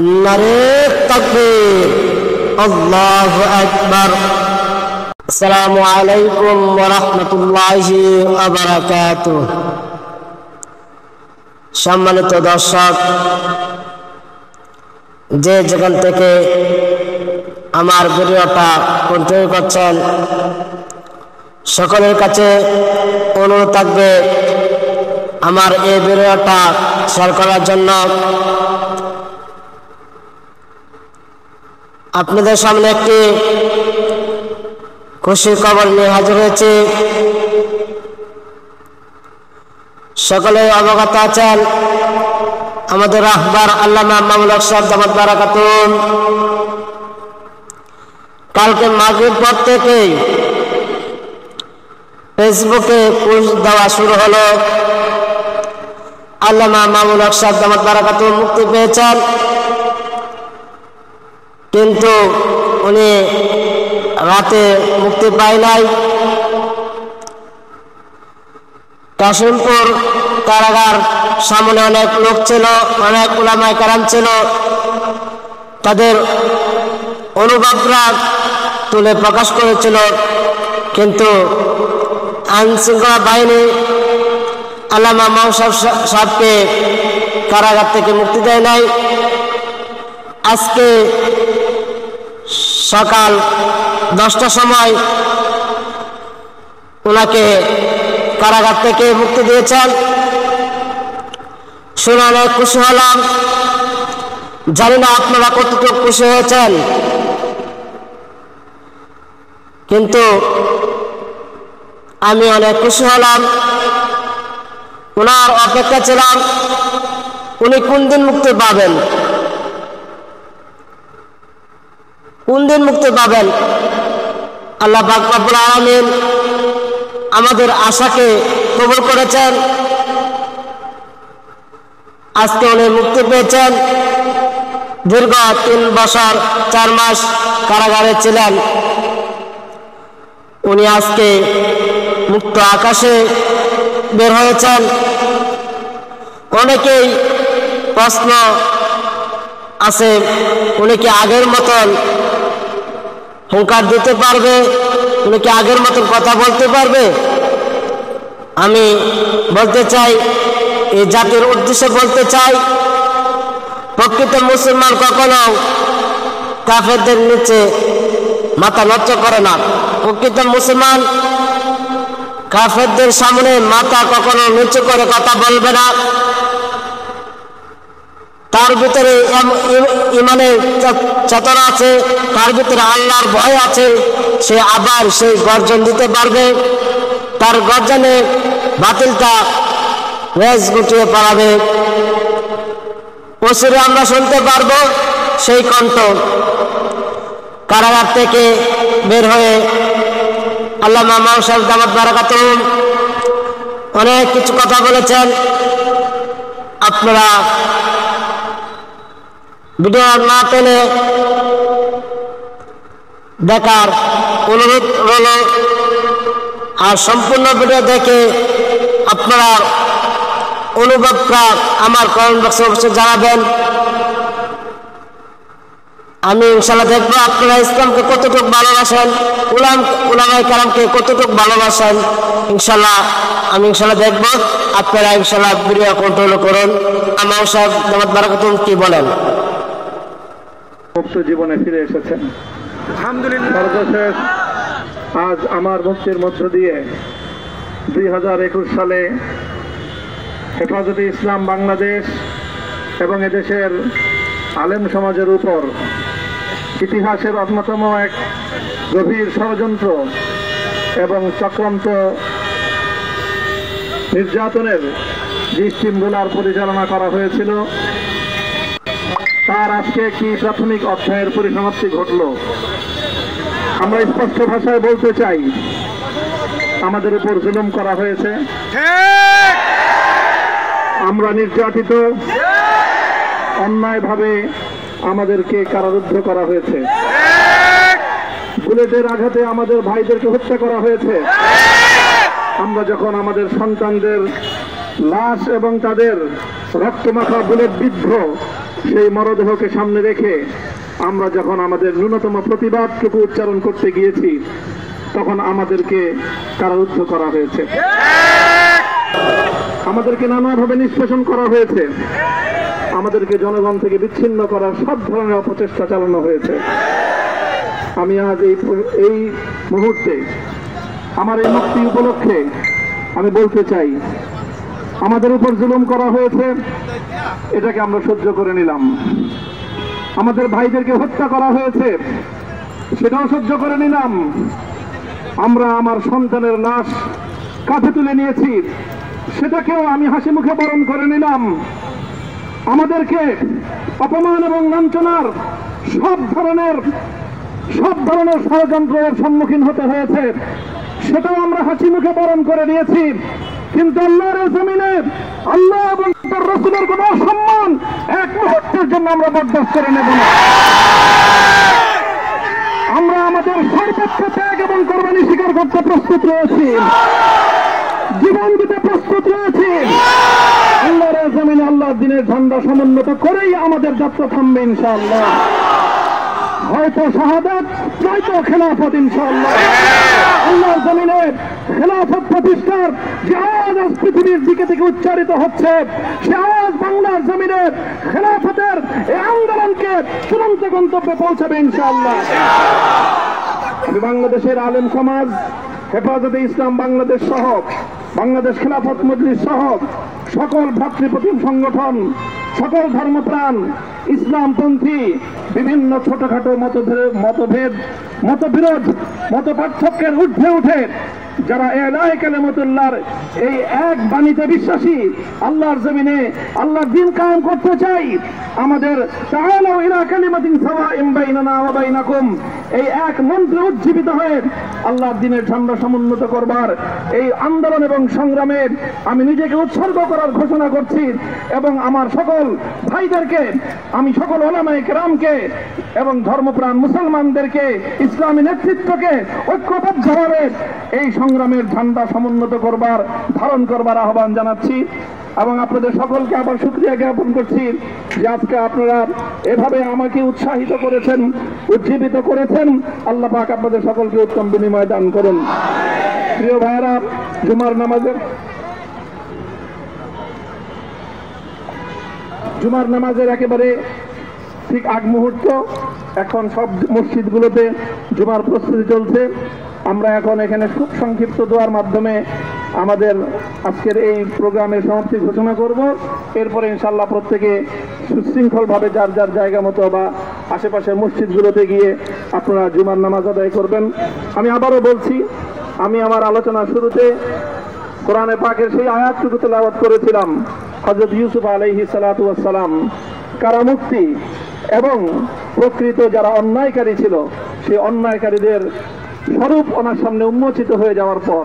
নারে তাকবীর, আল্লাহু আকবার। আসসালামু আলাইকুম ওয়া রাহমাতুল্লাহি ওয়া বারাকাতুহু। সম্মানিত দর্শক, যে যেখান থেকে আমার ভিডিওটা কন্টিনিউ করছেন, সকলের কাছে অনুরোধ থাকবে আমার এই ভিডিওটা শেয়ার করার জন্য। আপনাদের সামনে একটি খুশির খবর নিয়ে হাজির হয়েছি। সকলে অবগত আছেন, আমাদের রাহবার আল্লামা মামুনুল হক সাহেব দামাত বারাকাতুহু কালকে মাগরিব পর থেকেই ফেসবুকে পোস্ট দেওয়া শুরু হলো। আল্লামা মামুনুল হক সাহেব দামাত বারাকাতুহু মুক্তি পেয়েছেন, কিন্তু উনি রাতে মুক্তি পায় নাই। কাশিমপুর কারাগার সামনে অনেক লোক ছিল, অনেক উলামায়ে কেরাম ছিল, তাদের অনুভবরা তুলে প্রকাশ করেছিল, কিন্তু আইনশৃঙ্খলা বাহিনী আল্লামা মামুনুল সাহেবকে কারাগার থেকে মুক্তি দেয় নাই। আজকে সকাল 10টার সময় ওনাকে কারাগার থেকে মুক্তি দিয়েছেন। শুনে অনেক খুশি হলাম। জানি না আপনারা কতটুকু খুশি হয়েছেন, কিন্তু আমি অনেক খুশি হলাম। ওনার অপেক্ষা ছিলাম উনি কোন দিন মুক্তি পাবেন, কোন দিন মুক্তি পাবেন। আল্লাহ পাক রব্বুল আলামিন আমাদের আশাকে কবুল করেছেন। আজকে উনি মুক্তি পেয়েছেন। দীর্ঘ 3 বছর 4 মাস কারাগারে ছিলেন। উনি আজকে মুক্ত আকাশে বের হয়েছেন। অনেকেই প্রশ্ন আছে, উনি কি আগের মতন হুঙ্কার দিতে পারবে, উনি কি আগের মতন কথা বলতে পারবে? আমি বলতে চাই, এই জাতির উদ্দেশ্যে বলতে চাই, প্রকৃত মুসলমান কখনো কাফেরদের নিচে মাথা নত করে না। প্রকৃত মুসলমান কাফেরদের সামনে মাথা কখনো নিচু করে কথা বলবে না। তার ভিতরে ইমানের চেতনা আছে, তার ভিতরে আল্লাহর ভয় আছে, সে আবার সেই গর্জন দিতে পারবে। তার গর্জনে বাতিলটা রেস গুটিয়ে পালাবে। অচিরে আমরা শুনতে পারবো সেই কণ্ঠ। কারাগার থেকে বের হয়ে আল্লামা মামুনুল সাহেব দামাত বারাকাতুহু অনেক কিছু কথা বলেছেন। আপনারা ভিডিও না পেলে দেখার অনুরোধ রইল, আর সম্পূর্ণ ভিডিও দেখে আপনারা অনুভবটা আমার কমেন্ট বক্সে অবশ্যই জানাবেন। আমি ইনশাআল্লাহ দেখবো আপনারা ইসলামকে কতটুকু ভালোবাসেন, উলামায়ে কেরামকে কতটুকু ভালোবাসেন। ইনশাআল্লাহ আমি দেখবো। আপনারা ইনশাআল্লাহ ভিডিও কন্ট্রোল করুন। মামুনুল সাহেব দামাত বারাকাতুহু কি বলেন? মুক্ত জীবনে ফিরে এসেছেন আলহামদুলিল্লাহ। সর্বশেষ আজ আমার মুক্তির মধ্য দিয়ে 2021 সালে হেফাজতে ইসলাম বাংলাদেশ এবং এদেশের আলেম সমাজের উপর ইতিহাসের অন্যতম এক গভীর ষড়যন্ত্র এবং চক্রান্ত নির্যাতনের যে স্টিমরোলার পরিচালনা করা হয়েছিল, তার আজকে একটি প্রাথমিক অধ্যায়ের পরিসমাপ্তি ঘটল। আমরা স্পষ্ট ভাষায় বলতে চাই, আমাদের উপর জুলুম করা হয়েছে, আমরা নির্যাতিত, অন্যায়ভাবে আমাদেরকে কারারুদ্ধ করা হয়েছে, বুলেটের আঘাতে আমাদের ভাইদেরকে হত্যা করা হয়েছে। আমরা যখন আমাদের সন্তানদের লাশ এবং তাদের রক্তমাখা বুলেট বিদ্ধ সেই মরদেহকে সামনে রেখে আমরা যখন আমাদের ন্যূনতম প্রতিবাদটুকু উচ্চারণ করতে গিয়েছি তখন আমাদেরকে কারারুদ্ধ করা হয়েছে, আমাদেরকে নানাভাবে নিষ্পেষণ করা হয়েছে, আমাদেরকে জনগণ থেকে বিচ্ছিন্ন করার সব ধরনের অপচেষ্টা চালানো হয়েছে। আমি আজ এই মুহূর্তে আমার এই মুক্তি উপলক্ষে আমি বলতে চাই, আমাদের উপর জুলুম করা হয়েছে, এটাকে আমরা সহ্য করে নিলাম। আমাদের ভাইদেরকে হত্যা করা হয়েছে, সেটাও সহ্য করে নিলাম। আমরা আমার সন্তানের লাশ কাঁধে তুলে নিয়েছি, সেটাকেও আমি হাসি মুখে বরণ করে নিলাম। আমাদেরকে অপমান এবং লাঞ্ছনার সব ধরনের ষড়যন্ত্রের সম্মুখীন হতে হয়েছে, সেটাও আমরা হাসি মুখে বরণ করে নিয়েছি। কিন্তু আল্লাহর জমিনে আল্লাহ এবং তার রাসূলের কোন সম্মান এক মুহূর্তের জন্য আমরা বরদাস্ত করে নেব না। আমরা আমাদের সর্বোচ্চ ত্যাগ এবং কোরবানি স্বীকার করতে প্রস্তুত রয়েছি, জীবন দিতে প্রস্তুত রয়েছি। আল্লাহর জমিনে আল্লাহর দ্বীনের ঝান্ডা সমুন্নত করেই আমাদের যাত্রা থামবে ইনশাআল্লাহ। হয়তো শাহাদাত, নয়তো খেলাফত ইনশাআল্লাহ। আল্লাহর জমিনে খেলাফত প্রতিষ্ঠার যে আওয়াজ আজ পৃথিবীর দিকে থেকে উচ্চারিত হচ্ছে, সে আওয়াজ বাংলার জমিনে খেলাফতের এই আন্দোলনকে চূড়ান্ত গন্তব্যে পৌঁছাবে ইনশাআল্লাহ। আমি বাংলাদেশের আলেম সমাজ, হেফাজতে ইসলাম বাংলাদেশ সহ, বাংলাদেশ খেলাফত মজলিস সহ সকল ভ্রাতৃপ্রতিম সংগঠন, সকল ধর্মপ্রাণ, ইসলামপন্থী বিভিন্ন ছোটখাটো মতভেদ, মতবিরোধ, মত পার্থক্যের ঊর্ধ্বে উঠে যারা ইলাহি কালিমাতুল্লাহর এই এক বাণীতে বিশ্বাসী, আল্লাহর জমিনে আল্লাহর দ্বীন কায়েম করতে চাই, আমাদের তাআলাউ ইলা কালিমাতিন সাওয়াইন বাইনানা ওয়া বাইনাকুম এই এক মন্ত্রে উজ্জীবিত হয়ে আল্লাহর দ্বীনের ঝান্ডা সমুন্নত করবার এই আন্দোলন এবং সংগ্রামে আমি নিজেকে উৎসর্গ করার ঘোষণা করছি। এবং আমার সকল ভাইদেরকে, আমি সকল উলামায়ে কেরামকে এবং ধর্মপ্রাণ মুসলমানদেরকে, ইসলামী নেতৃত্বকে ঐক্যবদ্ধভাবে এই সংগ্রামের ঝান্ডা সমুন্নত করবার, ধারণ করবার আহ্বান জানাচ্ছি। এবং আপনাদের সকলকে আবার শুকরিয়া জ্ঞাপন করছি যে আজকে আপনারা এভাবে আমাকে উৎসাহিত করেছেন, উজ্জীবিত করেছেন। আল্লাহ পাক আপনাদের সকলকে উত্তম বিনিময় দান করুন। প্রিয় ভাইয়েরা, জুমার নামাজের একেবারে ঠিক আগ মুহূর্ত, এখন সব মসজিদগুলোতে জুমার প্রস্তুতি চলছে। আমরা এখন এখানে খুব সংক্ষিপ্ত দোয়ার মাধ্যমে আমাদের আজকের এই প্রোগ্রামের সমাপ্তি ঘোষণা করব। এরপরে ইনশাআল্লাহ প্রত্যেকে সুশৃঙ্খলভাবে যার যার জায়গা মতো বা আশেপাশের মসজিদগুলোতে গিয়ে আপনারা জুমার নামাজ আদায় করবেন। আমি আবারও বলছি, আমি আমার আলোচনার শুরুতে কোরআনে পাকের সেই আয়াতটুকু তেলাওয়াত করেছিলাম, হযরত ইউসুফ আলাইহিস সালাতু ওয়াস সালাম কারামুক্তি এবং প্রকৃত যারা অন্যায়কারী ছিল সেই অন্যায়কারীদের স্বরূপ ওনার সামনে উন্মোচিত হয়ে যাওয়ার পর,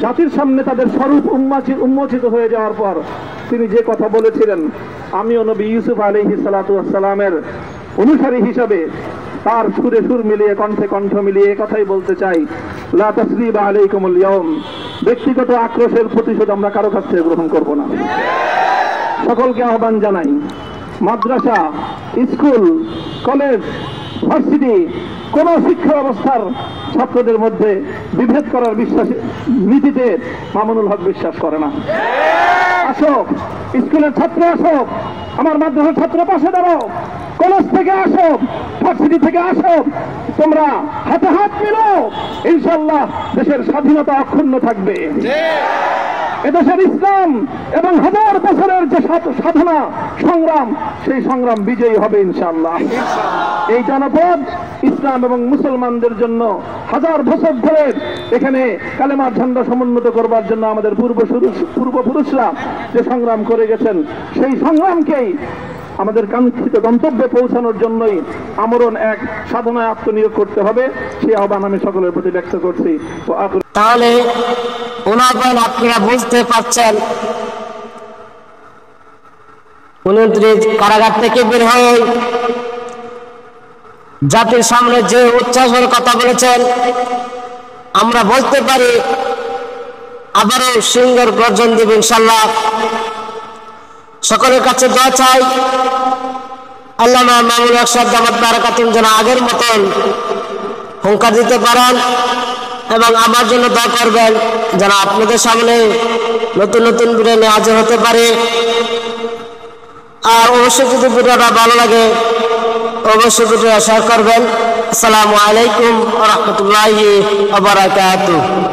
জাতির সামনে তাদের স্বরূপ উন্মোচিত হয়ে যাওয়ার পর তিনি যে কথা বলেছিলেন, আমিও নবী ইউসুফ আলাইহিস সালাতু ওয়াস সালামের অনুসারী হিসাবে তার সুরে সুর মিলিয়ে, কণ্ঠে কণ্ঠ মিলিয়ে কথাই বলতে চাই, লা তাসরিবা আলাইকুমুল ইয়াউম, ব্যক্তিগত আক্রোশের প্রতিশোধ আমরা কারো কাছ থেকে গ্রহণ করব না। সকলকে আহ্বান জানাই, মাদ্রাসা, স্কুল, কলেজ, ভার্সিটি কোন শিক্ষা ব্যবস্থার ছাত্রদের মধ্যে বিভেদ করার নীতিতে মামুনুল হক বিশ্বাস করে না। আসো, স্কুলের ছাত্র আসো, আমার মাদ্রাসার ছাত্র পাশে দাঁড়াও, কলেজ থেকে আসো, ভার্সিটি থেকে আসো, তোমরা হাতে হাত মিলাও, ইনশাআল্লাহ দেশের স্বাধীনতা অক্ষুণ্ণ থাকবে। এদেশের ইসলাম এবং হাজার বছরের যে সাধনা সংগ্রাম, সেই সংগ্রাম বিজয়ী হবে ইনশাআল্লাহ। এই জনপদ ইসলাম এবং মুসলমানদের জন্য হাজার বছর ধরে এখানে কালেমার ঝান্ডা সমুন্নত করবার জন্য আমাদের পূর্বপুরুষরা যে সংগ্রাম করে গেছেন, সেই সংগ্রামকেই আমাদের কাঙ্ক্ষিত গন্তব্যে পৌঁছানোর জন্যই আমরণ এক সাধনায় আত্মনিয়োগ করতে হবে। সেই আহ্বান আমি সকলের প্রতি ব্যক্ত করছি। তাহলে আপনারা বুঝতে পারছেন, 29 কারাগার থেকে বের হয়ে জাতির সামনে যে উচ্চাসের কথা বলেছেন, আমরা বলতে পারি আবারও সিংহের গর্জন দেব ইনশাআল্লাহ। সকলের কাছে দোয়া চাই আল্লামা মামুনুল হক সাহেব দামাত বারাকাতুম যেন আগের মতন হুঙ্কার দিতে পারেন এবং আমার জন্য দোয়া করবেন যেন আপনাদের সামনে নতুন নতুন ভিডিও নিয়ে হাজির হতে পারে। আর অবশ্যই যদি ভিডিওটা ভালো লাগে অবশ্যই ভিডিওটা শেয়ার করবেন। আসসালামু আলাইকুম ওয়া রাহমাতুল্লাহি ওয়া বারাকাতুহু।